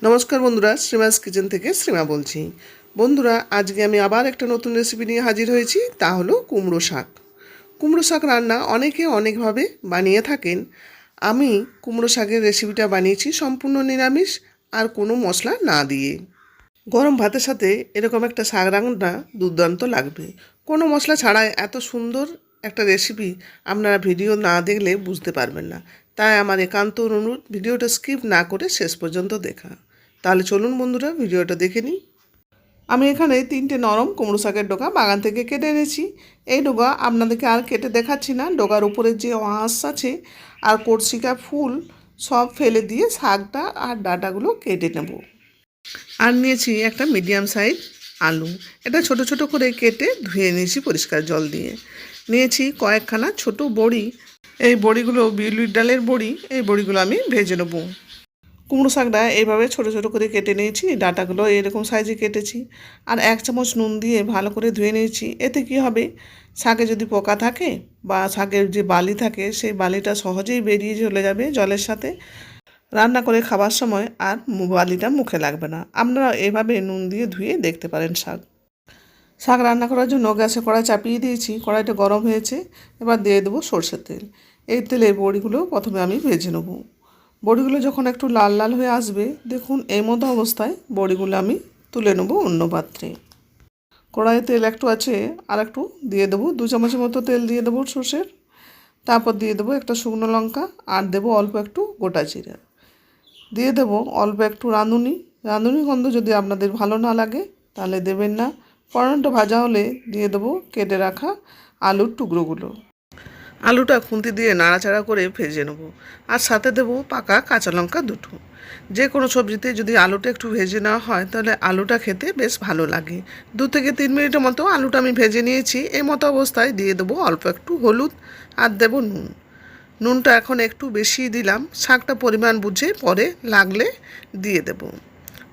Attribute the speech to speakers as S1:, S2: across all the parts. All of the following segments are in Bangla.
S1: নমস্কার বন্ধুরা, শ্রীমাস কিচেন থেকে শ্রীমা বলছি। বন্ধুরা, আজকে আমি আবার একটা নতুন রেসিপি নিয়ে হাজির হয়েছি, তা হলো কুমড়ো শাক। কুমড়ো শাক রান্না অনেকে অনেকভাবে বানিয়ে থাকেন। আমি কুমড়ো শাকের রেসিপিটা বানিয়েছি সম্পূর্ণ নিরামিষ আর কোনো মশলা না দিয়ে। গরম ভাতের সাথে এরকম একটা শাক রান্না দুর্দান্ত লাগবে। কোনো মশলা ছাড়াই এত সুন্দর একটা রেসিপি আপনারা ভিডিও না দেখলে বুঝতে পারবেন না। তাই আমার একান্ত অনুরোধ, ভিডিওটা স্কিপ না করে শেষ পর্যন্ত দেখা। তাহলে চলুন বন্ধুরা, ভিডিওটা দেখে নিই। আমি এখানে 3টে নরম কুমড়ো শাকের ডগা বাগান থেকে কেটে এনেছি। এই ডগা আপনাদেরকে আর কেটে দেখাচ্ছি না। ডগার উপরে যে আঁশ আছে আর কর্ষিকা ফুল সব ফেলে দিয়ে শাকটা আর ডাঁটাগুলো কেটে নেব। আর নিয়েছি একটা মিডিয়াম সাইজ আলু। এটা ছোট ছোট করে কেটে ধুয়ে নিয়েছি পরিষ্কার জল দিয়ে। নিয়েছি কয়েকখানা ছোট বড়ি। এই বড়িগুলো বিউলির ডালের বড়ি। এই বড়িগুলো আমি ভেজে নেব। কুমড়ো শাকটা এইভাবে ছোট ছোট করে কেটে নিয়েছি। ডাঁটাগুলো এরকম সাইজে কেটেছি। আর 1 চামচ নুন দিয়ে ভালো করে ধুয়ে নিয়েছি। এতে কি হবে, শাকে যদি পোকা থাকে বা শাকের যে বালি থাকে সেই বালিটা সহজেই বেরিয়ে চলে যাবে জলের সাথে। রান্না করে খাবার সময় আর বালিটা মুখে লাগবে না। আপনারা এভাবে নুন দিয়ে ধুয়ে দেখতে পারেন শাক। শাক রান্না করার জন্য গ্যাসে কড়াই চাপিয়ে দিয়েছি। কড়াইটা গরম হয়েছে। এবার দিয়ে দেবো সরষের তেল। এই তেলে বড়িগুলো প্রথমে আমি ভেজে নেব। বড়িগুলো যখন একটু লাল লাল হয়ে আসবে, দেখুন এই মতো অবস্থায় বড়িগুলো আমি তুলে নেব অন্য পাত্রে। কড়াইয়ে তেল একটু আছে, আর একটু দিয়ে দেবো। 2 চামচের মতো তেল দিয়ে দেবো সর্ষের। তারপর দিয়ে দেবো একটা শুকনো লঙ্কা, আর দেবো অল্প একটু গোটা জিরা। দিয়ে দেবো অল্প একটু রাঁধুনি গন্ধ যদি আপনাদের ভালো না লাগে তাহলে দেবেন না। ফোড়নটা ভাজা হলে দিয়ে দেবো কেটে রাখা আলুর টুকরোগুলো। আলুটা খুন্তি দিয়ে নাড়াচাড়া করে ভেজে নেবো। আর সাথে দেবো পাকা কাঁচা লঙ্কা 2টো। যে কোনো সবজিতে যদি আলুটা একটু ভেজে নেওয়া হয় তাহলে আলুটা খেতে বেশ ভালো লাগে। 2 থেকে 3 মিনিটের মতো আলুটা আমি ভেজে নিয়েছি। এই মতো অবস্থায় দিয়ে দেবো অল্প একটু হলুদ, আর দেবো নুন। নুনটা এখন একটু বেশি দিলাম, শাকটা পরিমাণ বুঝে পরে লাগলে দিয়ে দেব।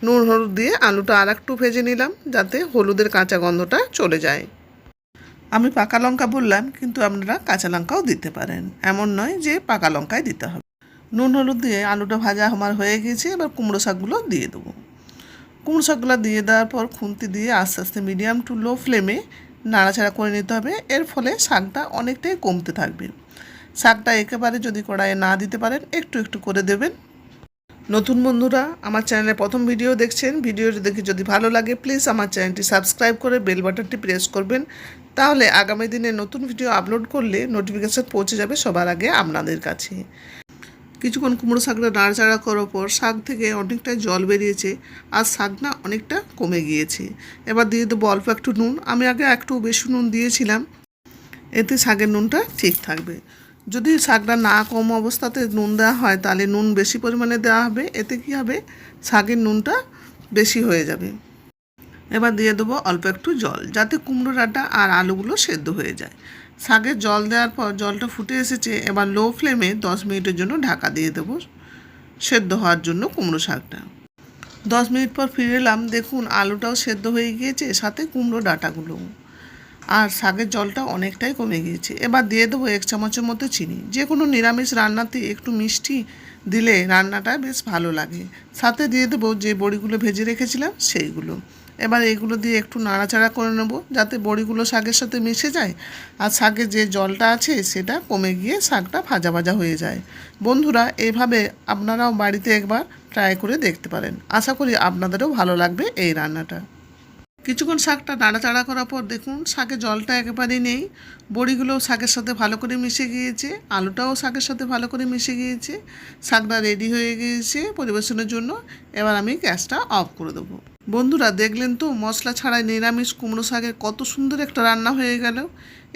S1: নুন হলুদ দিয়ে আলুটা আর একটু ভেজে নিলাম যাতে হলুদের কাঁচা গন্ধটা চলে যায়। আমি পাকা লঙ্কা বললাম, কিন্তু আপনারা কাঁচা লঙ্কাও দিতে পারেন, এমন নয় যে পাকা লঙ্কাই দিতে হবে। নুন হলুদ দিয়ে আলুটা ভাজা আমার হয়ে গেছে। এবার কুমড়ো শাকগুলো দিয়ে দেবো। কুমড়ো শাকগুলো দিয়ে দেওয়ার পর খুন্তি দিয়ে আস্তে আস্তে মিডিয়াম টু লো ফ্লেমে নাড়াচাড়া করে নিতে হবে। এর ফলে শাকটা অনেকটাই কমতে থাকবে। শাকটা একেবারে যদি কড়াইয়ে না দিতে পারেন, একটু একটু করে দেবেন। নতুন বন্ধুরা আমার চ্যানেলে প্রথম ভিডিও দেখছেন, ভিডিওটি দেখে যদি ভালো লাগে প্লিজ আমার চ্যানেলটি সাবস্ক্রাইব করে বেল বাটনটি প্রেস করবেন। তাহলে আগামী দিনে নতুন ভিডিও আপলোড করলে নোটিফিকেশান পৌঁছে যাবে সবার আগে আপনাদের কাছে। কিছুক্ষণ কুমড়ো শাকটা নাড়াচাড়া করার পর শাক থেকে অনেকটা জল বেরিয়েছে, আর শাকটা অনেকটা কমে গিয়েছে। এবার দিয়ে দেবো অল্প একটু নুন। আমি আগে একটু বেশি নুন দিয়েছিলাম, এতে শাকের নুনটা ঠিক থাকবে। যদি শাকটা না কম অবস্থাতে নুন দেওয়া হয় তাহলে নুন বেশি পরিমাণে দেওয়া হবে। এতে কী হবে, শাকের নুনটা বেশি হয়ে যাবে। এবার দিয়ে দেবো অল্প একটু জল, যাতে কুমড়ো ডাঁটা আর আলুগুলো সেদ্ধ হয়ে যায়। শাকের জল দেওয়ার পর জলটা ফুটে এসেছে। এবার লো ফ্লেমে 10 মিনিটের জন্য ঢাকা দিয়ে দেবো সেদ্ধ হওয়ার জন্য কুমড়ো শাকটা। 10 মিনিট পর ফিরে এলাম। দেখুন আলুটাও সেদ্ধ হয়ে গিয়েছে, সাথে কুমড়ো ডাঁটাগুলো, আর শাকের জলটা অনেকটাই কমে গিয়েছে। এবার দিয়ে দেবো 1 চামচের মতো চিনি। যে কোনো নিরামিষ রান্নাতে একটু মিষ্টি দিলে রান্নাটা বেশ ভালো লাগে। সাথে দিয়ে দেবো যে বড়িগুলো ভেজে রেখেছিলাম সেইগুলো। এবার এগুলো দিয়ে একটু নাড়াচাড়া করে নেব যাতে বড়িগুলো শাকের সাথে মিশে যায়, আর শাকের যে জলটা আছে সেটা কমে গিয়ে শাকটা ভাজা ভাজা হয়ে যায়। বন্ধুরা, এইভাবে আপনারাও বাড়িতে একবার ট্রাই করে দেখতে পারেন। আশা করি আপনাদেরও ভালো লাগবে এই রান্নাটা। কিছুক্ষণ শাকটা নাড়াচাড়া করার পর দেখুন শাকের জলটা একেবারেই নেই। বড়িগুলোও শাকের সাথে ভালো করে মিশে গিয়েছে, আলুটাও শাকের সাথে ভালো করে মিশে গিয়েছে। শাকটা রেডি হয়ে গিয়েছে পরিবেশনের জন্য। এবার আমি গ্যাসটা অফ করে দেবো। বন্ধুরা, দেখলেন তো মশলা ছাড়াই নিরামিষ কুমড়ো শাকের কত সুন্দর একটা রান্না হয়ে গেল।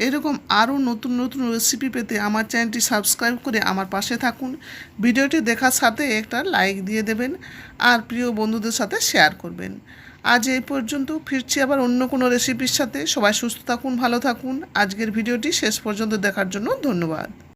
S1: এরকম আরও নতুন নতুন রেসিপি পেতে আমার চ্যানেলটি সাবস্ক্রাইব করে আমার পাশে থাকুন। ভিডিওটি দেখার সাথে একটা লাইক দিয়ে দেবেন, আর প্রিয় বন্ধুদের সাথে শেয়ার করবেন। আজ এই পর্যন্ত, ফিরছি আবার অন্য কোনো রেসিপির সাথে। সবাই সুস্থ থাকুন, ভালো থাকুন। আজকের ভিডিওটি শেষ পর্যন্ত দেখার জন্য ধন্যবাদ।